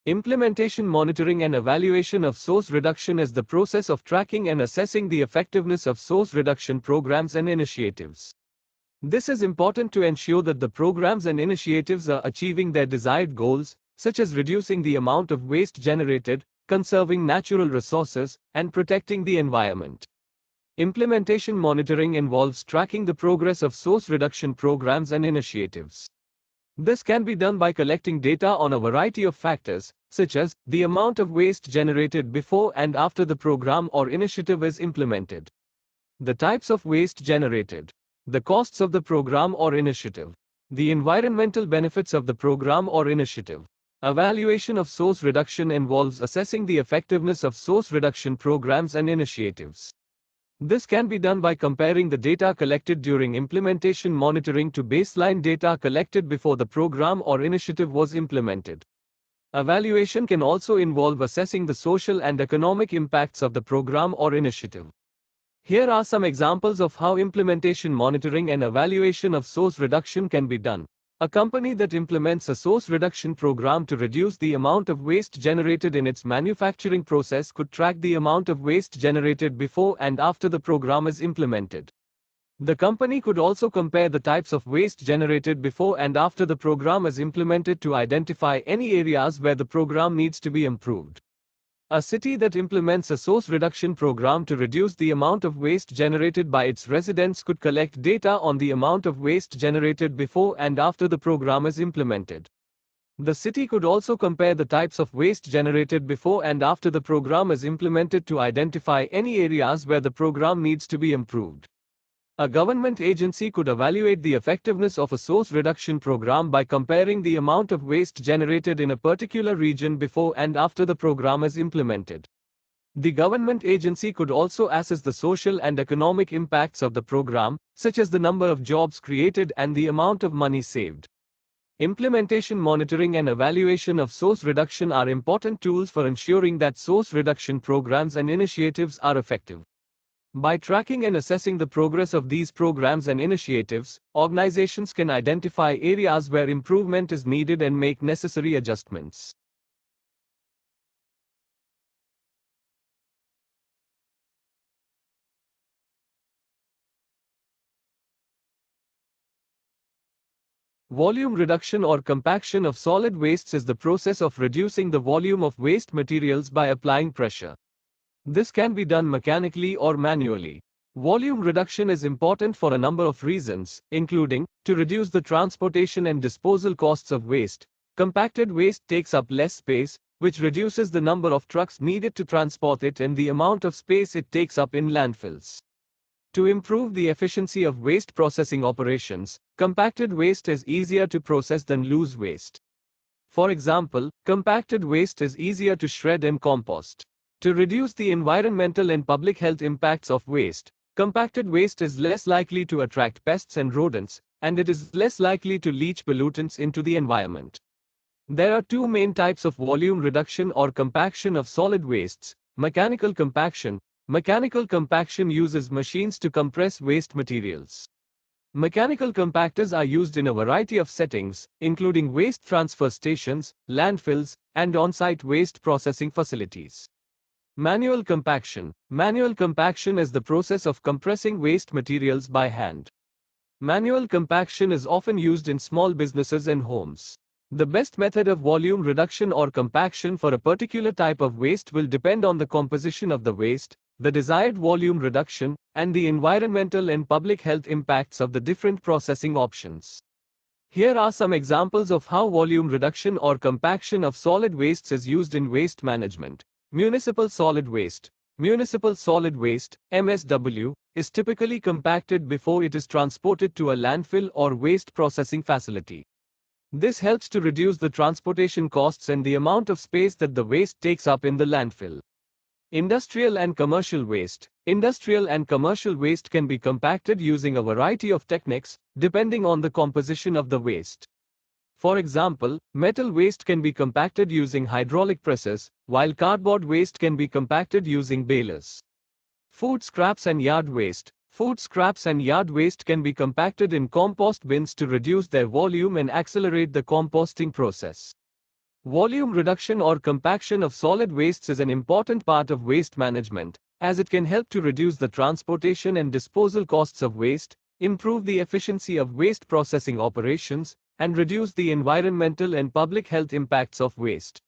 Implementation monitoring and evaluation of source reduction is the process of tracking and assessing the effectiveness of source reduction programs and initiatives. This is important to ensure that the programs and initiatives are achieving their desired goals, such as reducing the amount of waste generated, conserving natural resources, and protecting the environment. Implementation monitoring involves tracking the progress of source reduction programs and initiatives. This can be done by collecting data on a variety of factors, such as the amount of waste generated before and after the program or initiative is implemented, the types of waste generated, the costs of the program or initiative, the environmental benefits of the program or initiative. Evaluation of source reduction involves assessing the effectiveness of source reduction programs and initiatives. This can be done by comparing the data collected during implementation monitoring to baseline data collected before the program or initiative was implemented. Evaluation can also involve assessing the social and economic impacts of the program or initiative. Here are some examples of how implementation monitoring and evaluation of source reduction can be done. A company that implements a source reduction program to reduce the amount of waste generated in its manufacturing process could track the amount of waste generated before and after the program is implemented. The company could also compare the types of waste generated before and after the program is implemented to identify any areas where the program needs to be improved. A city that implements a source reduction program to reduce the amount of waste generated by its residents could collect data on the amount of waste generated before and after the program is implemented. The city could also compare the types of waste generated before and after the program is implemented to identify any areas where the program needs to be improved. A government agency could evaluate the effectiveness of a source reduction program by comparing the amount of waste generated in a particular region before and after the program is implemented. The government agency could also assess the social and economic impacts of the program, such as the number of jobs created and the amount of money saved. Implementation monitoring and evaluation of source reduction are important tools for ensuring that source reduction programs and initiatives are effective. By tracking and assessing the progress of these programs and initiatives, organizations can identify areas where improvement is needed and make necessary adjustments. Volume reduction or compaction of solid wastes is the process of reducing the volume of waste materials by applying pressure. This can be done mechanically or manually. Volume reduction is important for a number of reasons, including to reduce the transportation and disposal costs of waste. Compacted waste takes up less space, which reduces the number of trucks needed to transport it and the amount of space it takes up in landfills. To improve the efficiency of waste processing operations, compacted waste is easier to process than loose waste. For example, compacted waste is easier to shred and compost. To reduce the environmental and public health impacts of waste, compacted waste is less likely to attract pests and rodents, and it is less likely to leach pollutants into the environment. There are two main types of volume reduction or compaction of solid wastes: mechanical compaction. Mechanical compaction uses machines to compress waste materials. Mechanical compactors are used in a variety of settings, including waste transfer stations, landfills, and on-site waste processing facilities. Manual compaction. Manual compaction is the process of compressing waste materials by hand. Manual compaction is often used in small businesses and homes. The best method of volume reduction or compaction for a particular type of waste will depend on the composition of the waste, the desired volume reduction, and the environmental and public health impacts of the different processing options. Here are some examples of how volume reduction or compaction of solid wastes is used in waste management. Municipal solid waste. Municipal solid waste, MSW, is typically compacted before it is transported to a landfill or waste processing facility. This helps to reduce the transportation costs and the amount of space that the waste takes up in the landfill. Industrial and commercial waste. Industrial and commercial waste can be compacted using a variety of techniques, depending on the composition of the waste. For example, metal waste can be compacted using hydraulic presses, while cardboard waste can be compacted using balers. Food scraps and yard waste. Food scraps and yard waste can be compacted in compost bins to reduce their volume and accelerate the composting process. Volume reduction or compaction of solid wastes is an important part of waste management, as it can help to reduce the transportation and disposal costs of waste, improve the efficiency of waste processing operations, and reduce the environmental and public health impacts of waste.